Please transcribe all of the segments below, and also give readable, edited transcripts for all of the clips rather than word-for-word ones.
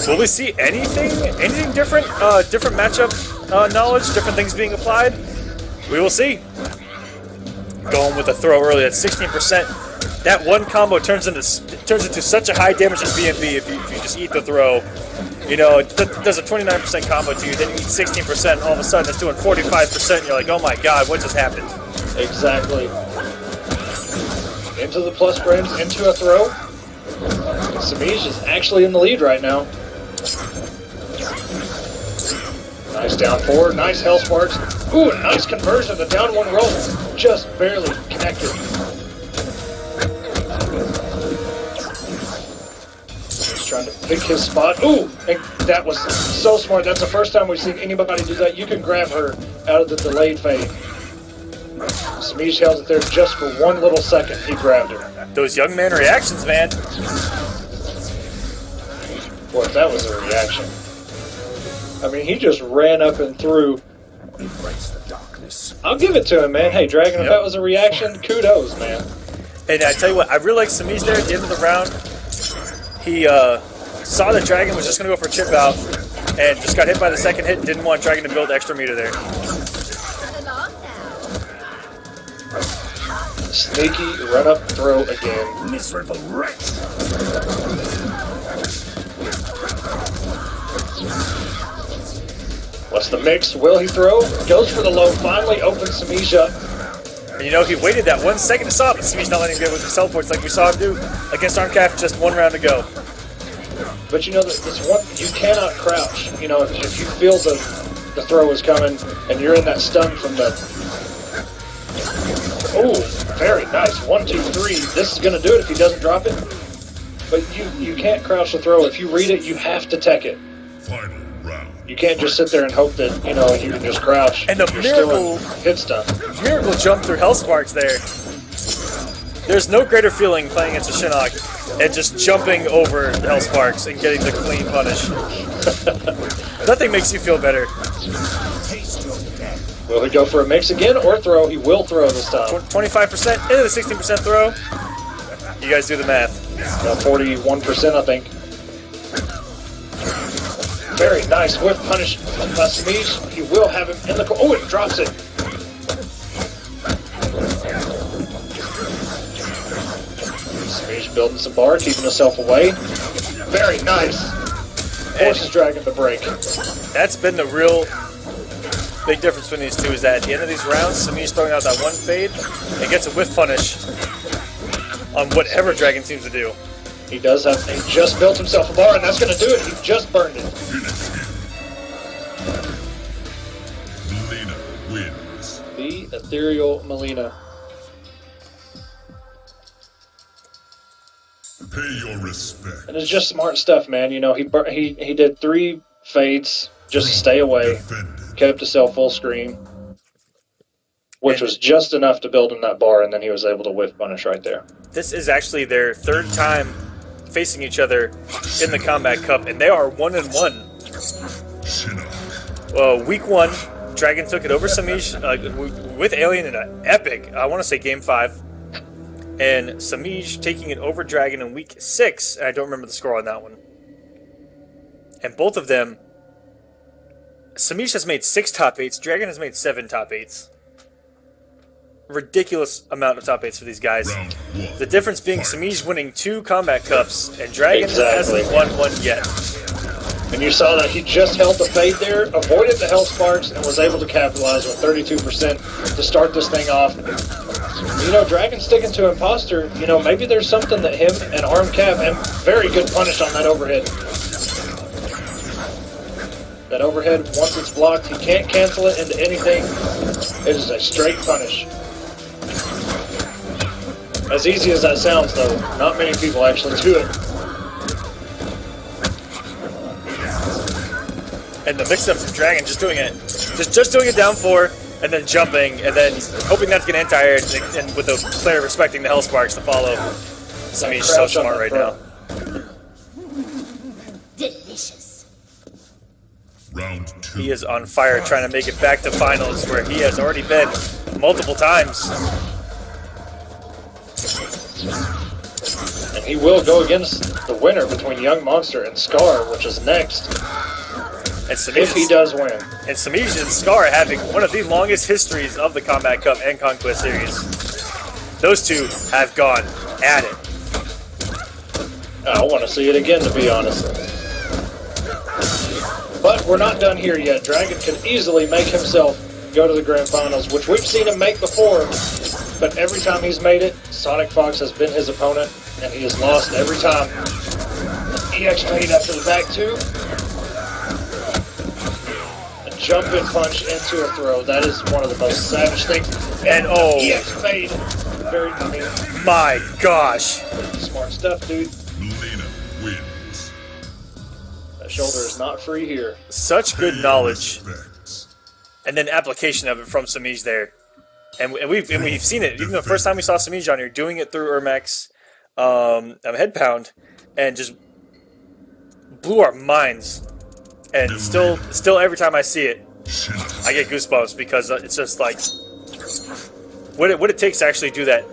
Will we see anything different? Different matchup knowledge, different things being applied? We will see. Going with a throw early at 16%. That one combo turns into such a high damage as BNB if you just eat the throw. You know, it does a 29% combo to you, then you eat 16%, all of a sudden it's doing 45%, and you're like, oh my god, what just happened? Exactly. Into the plus frames, into a throw. Semiij is actually in the lead right now. Nice down forward, nice hell sparks. Ooh, a nice conversion, the down one roll. Just barely connected. He's trying to pick his spot. Ooh, and that was so smart. That's the first time we've seen anybody do that. You can grab her out of the delayed fade. Semiij held it there just for one little second. He grabbed her. Those young man reactions, man. Boy, if that was a reaction. I mean, he just ran up and through. I'll give it to him, man. Hey, Dragon, if that was a reaction, kudos, man. And I tell you what, I really like Semiij there at the end of the round. He saw that Dragon was just going to go for a chip out and just got hit by the second hit and didn't want Dragon to build extra meter there. Sneaky run up throw again. Miserable wretch. What's the mix? Will he throw? Goes for the low, finally opens Semiij up. And you know, he waited that 1 second to stop, but Semiij not letting him get with the teleports like we saw him do against Armcaf just one round to go. But you know, this one, you cannot crouch. You know, if you feel the throw is coming and you're in that stun from the... Oh, very nice. 1, 2, 3. This is going to do it if he doesn't drop it. But you can't crouch the throw. If you read it, you have to tech it. Final round. You can't just sit there and hope that, you know, you can just crouch. And the miracle hit stun. Miracle jump through Hell Sparks there. There's no greater feeling playing against a Shinnok and just jumping over the Hell Sparks and getting the clean punish. Nothing makes you feel better. Will he go for a mix again or throw? He will throw this time. 25% into the 16% throw. You guys do the math. 41%, I think. Very nice whiff punish by Semiij. He will have him in the corner. Oh, it drops it. Semiij building some bar, keeping himself away. Very nice. Forces Dragon to break. That's been the real big difference between these two, is that at the end of these rounds, Semiij's throwing out that one fade and gets a whiff punish on whatever Dragon seems to do. He does have, he just built himself a bar, and that's going to do it. He just burned it. Mileena wins. The ethereal Mileena. Pay your respect. And it's just smart stuff, man. You know, he did 3 fades just to stay away. Defended. Kept himself full screen, which was just enough to build in that bar, and then he was able to whiff punish right there. This is actually their 3rd time facing each other in the Kombat Cup, and they are 1-1. Shinnok. Week 1, Dragon took it over Semiij with Alien in an epic, I want to say Game 5. And Semiij taking it over Dragon in Week 6, and I don't remember the score on that one. And both of them, Semiij has made 6 top 8s, Dragon has made 7 top 8s. Ridiculous amount of top 8s for these guys. The difference being Semiij winning 2 Kombat Cups, and Dragon hasn't won one yet. And you saw that he just held the fade there, avoided the Hell Sparks, and was able to capitalize with 32% to start this thing off. You know, Dragon sticking to Imposter, you know, maybe there's something that him and Armcaf, and very good punish on that overhead. That overhead, once it's blocked, he can't cancel it into anything. It is a straight punish. As easy as that sounds, though, not many people actually do it. And the mix-up from Dragon, just doing it, just doing it down 4, and then jumping, and then hoping that's going to anti-air, and with the player respecting the Hell Sparks to follow. Semiij's so smart right now. Delicious. Round 2. He is on fire, trying to make it back to finals, where he has already been multiple times. And he will go against the winner between Young Monster and Scar, which is next. And Semiij If he does win. And Semiij and Scar having one of the longest histories of the Kombat Cup and Konquest series. Those two have gone at it. I want to see it again, to be honest. But we're not done here yet. Dragon can easily make himself go to the Grand Finals, which we've seen him make before. But every time he's made it, Sonic Fox has been his opponent, and he has lost every time. EX fade after the back two. A jumping punch into a throw. That is one of the most savage things. And oh, EX fade. Very, my gosh. Smart stuff, dude. Mileena wins. That shoulder is not free here. Such good Pay knowledge. respects. And then application of it from Semiij there. And we've seen it. Even the first time we saw Semiij on here, doing it through Ermax head pound, and just blew our minds. And still every time I see it, Shinnok. I get goosebumps because it's just like what it takes to actually do that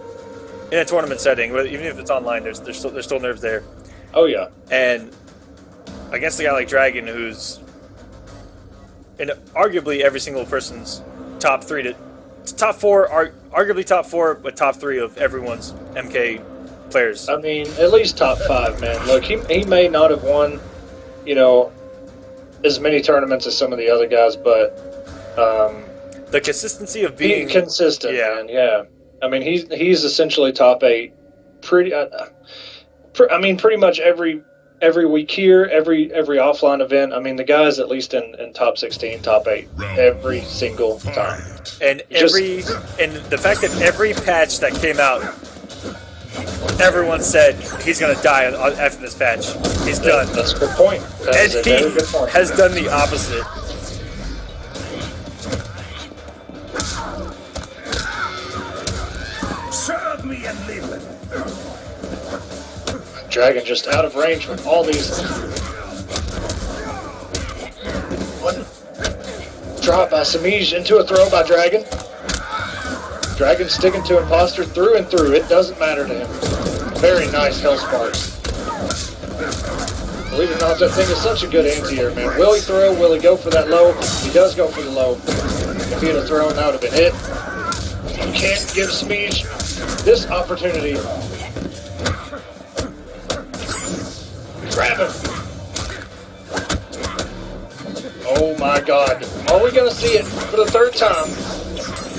in a tournament setting. Even if it's online, there's still nerves there. Oh, yeah. And against a guy like Dragon, who's in arguably every single person's top three to top four, arguably top four, but top three of everyone's MK players. I mean, at least top five, man. Look, he may not have won, you know, as many tournaments as some of the other guys, but The consistency of being consistent, yeah. man. Yeah. I mean, he's essentially top 8. Pretty much every week here, every offline event. I mean, the guy's at least in top 16, top 8 every single time. And the fact that every patch that came out, everyone said he's gonna die after this patch. He's done. That's a good point. That And is a very good point. he has done the opposite. Serve me and live. Dragon just out of range with all these. One drop by Semiij into a throw by Dragon. Dragon sticking to Imposter through and through. It doesn't matter to him. Very nice Hell Sparks. Believe it or not, that thing is such a good anti-air, man. Will he throw? Will he go for that low? He does go for the low. If he had thrown, that would have been it. You can't give Semiij this opportunity. Grab him. Oh my god. Are we going to see it for the third time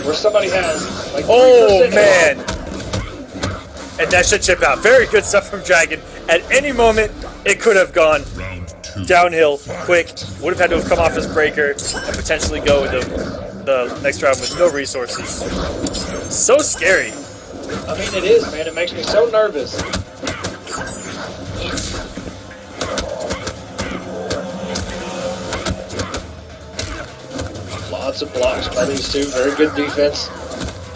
where somebody has like 3% Oh man! off? And that should chip out. Very good stuff from Dragon. At any moment, it could have gone Round 2. downhill quick. Would have had to have come off his breaker and potentially go into the next round with no resources. So scary. I mean, it is, man. It makes me so nervous. Lots of blocks by these two. Very good defense.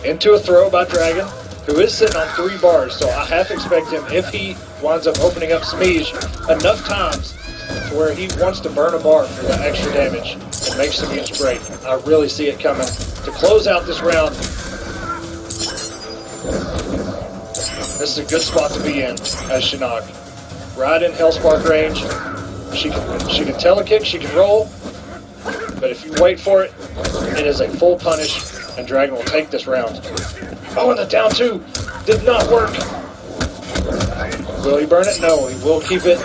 Into a throw by Dragon, who is sitting on 3 bars. So I half expect him, if he winds up opening up Semiij enough times to where he wants to burn a bar for that extra damage and make Semiij break. I really see it coming. To close out this round, this is a good spot to be in as Shinnok. Right in Hellspark range. She can telekick, she can roll, but if you wait for it, it is a full punish, and Dragon will take this round. Oh, and the down 2 did not work. Will he burn it? No, he will keep it.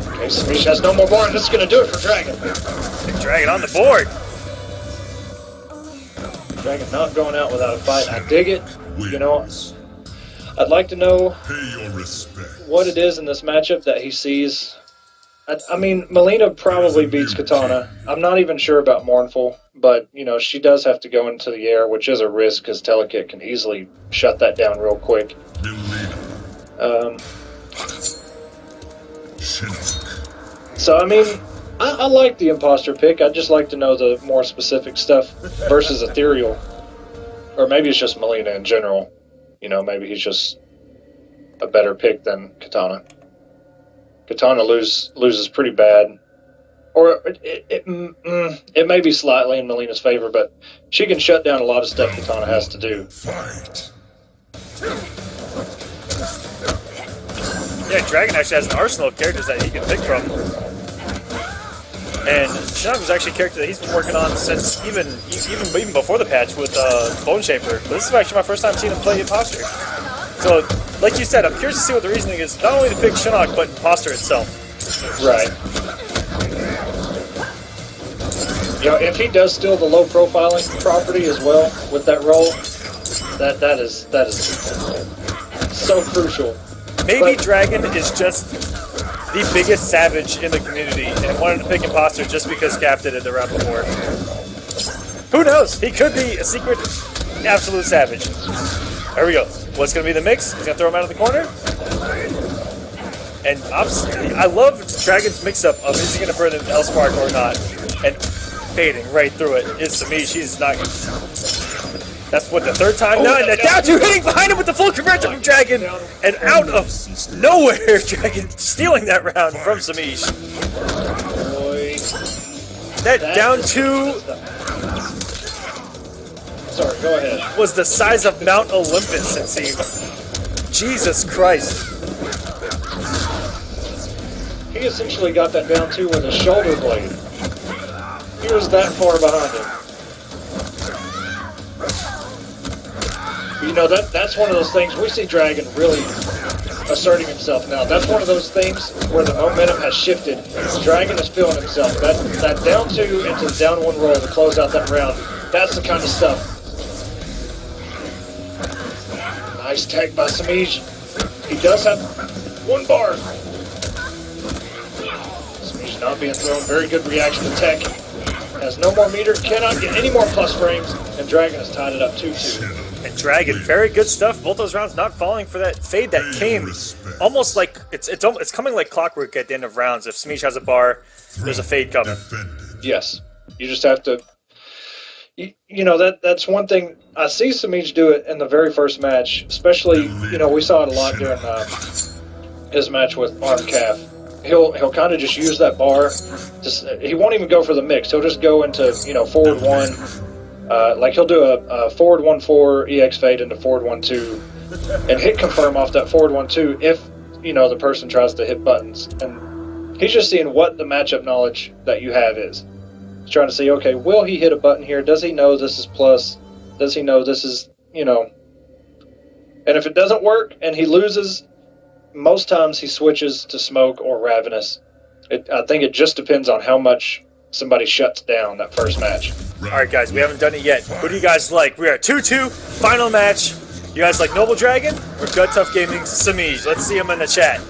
Okay, Semiij has no more bar, and this is going to do it for Dragon. Dragon on the board. Dragon not going out without a fight. I dig it. Wins. You know, I'd like to know Pay your respect. what it is in this matchup that he sees. I mean, Mileena probably beats Katana. I'm not even sure about Mournful, but, you know, she does have to go into the air, which is a risk because Telekick can easily shut that down real quick. Mileena. Shinnok. So, I mean, I like the imposter pick. I'd just like to know the more specific stuff versus Ethereal. Or maybe it's just Mileena in general. You know, maybe he's just a better pick than Katana. Katana loses pretty bad. Or it may be slightly in Mileena's favor, but she can shut down a lot of stuff Katana has to do. Fight. Yeah, Dragon actually has an arsenal of characters that he can pick from. And Shinnok was actually a character that he's been working on since even before the patch with Bone Shaper. But this is actually my first time seeing him play Imposter. So, like you said, I'm curious to see what the reasoning is, not only to pick Shinnok, but Imposter itself. Right. You know, if he does steal the low profiling property as well with that role, that is so crucial. Maybe Dragon is just the biggest savage in the community and wanted to pick Imposter just because Cap did it the round before. Who knows? He could be a secret absolute savage. There we go. What's going to be the mix? He's going to throw him out of the corner. And I love Dragon's mix-up of is he going to burn the L-Spark or not. And fading right through it is Semiij. She's not... That's what, the third time now, and the down two hitting behind him with the full conversion from Dragon, and out of nowhere, Dragon stealing that round from Semiij. That down two Sorry, go ahead. was the size of Mount Olympus, it seemed. Jesus Christ. He essentially got that down two with a shoulder blade. He was that far behind him. You know, that's one of those things, we see Dragon really asserting himself now. That's one of those things where the momentum has shifted. Dragon is feeling himself. That down two into the down one roll to close out that round, that's the kind of stuff. Nice tag by Semiij. He does have one bar. Semiij not being thrown. Very good reaction to tech. Has no more meter, cannot get any more plus frames, and Dragon has tied it up 2-2. And Dragon, very good stuff. Both those rounds not falling for that fade that came almost like it's coming like clockwork at the end of rounds. If Semiij has a bar, there's a fade coming. Yes, you just have to. You know that's one thing I see Semiij do it in the very first match, especially we saw it a lot during his match with Arm Calf. He'll kind of just use that bar. He won't even go for the mix. He'll just go into forward one. Like he'll do a forward 1-4 EX fade into forward 1-2 and hit confirm off that forward 1-2 if the person tries to hit buttons. And he's just seeing what the matchup knowledge that you have is. He's trying to see, okay, will he hit a button here? Does he know this is plus? Does he know this is And if it doesn't work and he loses, most times he switches to smoke or ravenous. I think it just depends on how much somebody shuts down that first match. Alright guys, we haven't done it yet. Who do you guys like? We are 2-2, final match. You guys like Noble Dragon or Gut Tough Gaming's Semiij? Let's see them in the chat.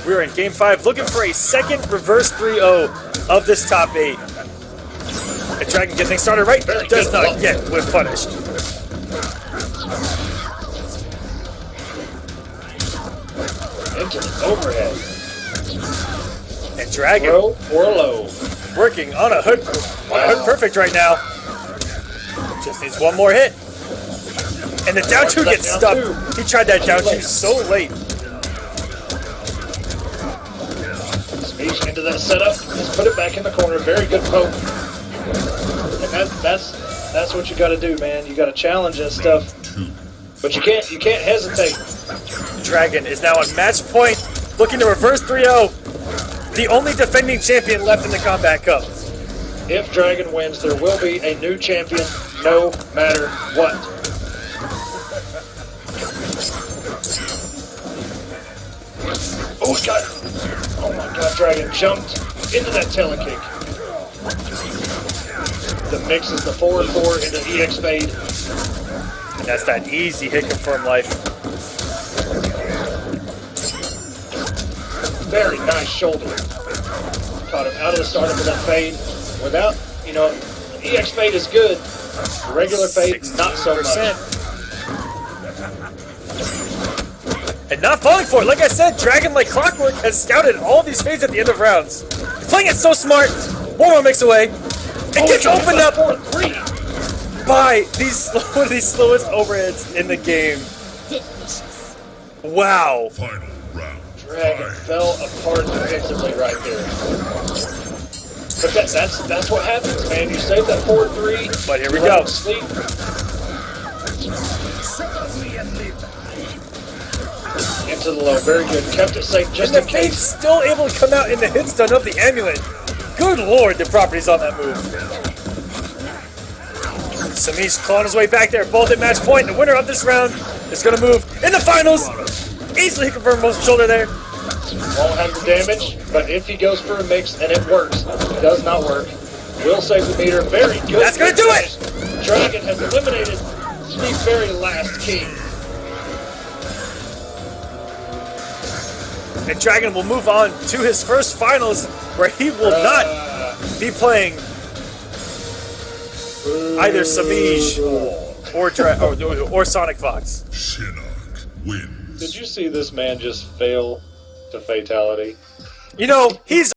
We're in Game 5 looking for a second reverse 3-0 of this top 8. If Dragon gets things started right, does not get whip punished. Into the overhead. And Dragon Low or low. working on a hook. Hook perfect right now. Just needs one more hit. And the down two gets stuck. He tried that down two so late. Semiij into that setup. Just put it back in the corner. Very good poke. And that's what you got to do, man. You got to challenge that stuff. But you can't hesitate. Dragon is now on match point, looking to reverse 3-0. The only defending champion left in the Kombat Cup. If Dragon wins, there will be a new champion, no matter what. Oh, God. Oh, my God. Dragon jumped into that telekick. The mix is the 4-4 into EX fade. And that's that easy hit confirm life. Very nice shoulder. Caught him out of the startup with that fade. Without, EX fade is good. The regular fade, not so much. And not falling for it. Like I said, Dragon, like clockwork, has scouted all these fades at the end of rounds. He's playing it so smart. One more mix away. It gets opened up by one of these slowest overheads in the game. Wow. Final round. Dragon fell apart defensively right there. But that's what happens, man. You save that forward 3. But here we go. Sleep. Into the low, very good. Kept it safe just And in the Fate's case. still able to come out in the hit stun of the amulet. Good lord, the properties on that move. Semiij clawing his way back there, both at match point. The winner of this round is going to move in the finals. Easily confirmed motion shoulder there. Won't have the damage, but if he goes for a mix and it works, it does not work. Will save the meter. Very good. That's gonna do it! Dragon has eliminated the very last king. And Dragon will move on to his first finals, where he will not be playing either Semiij or Sonic Fox. Shinnok wins. Did you see this man just fail to fatality? You know, he's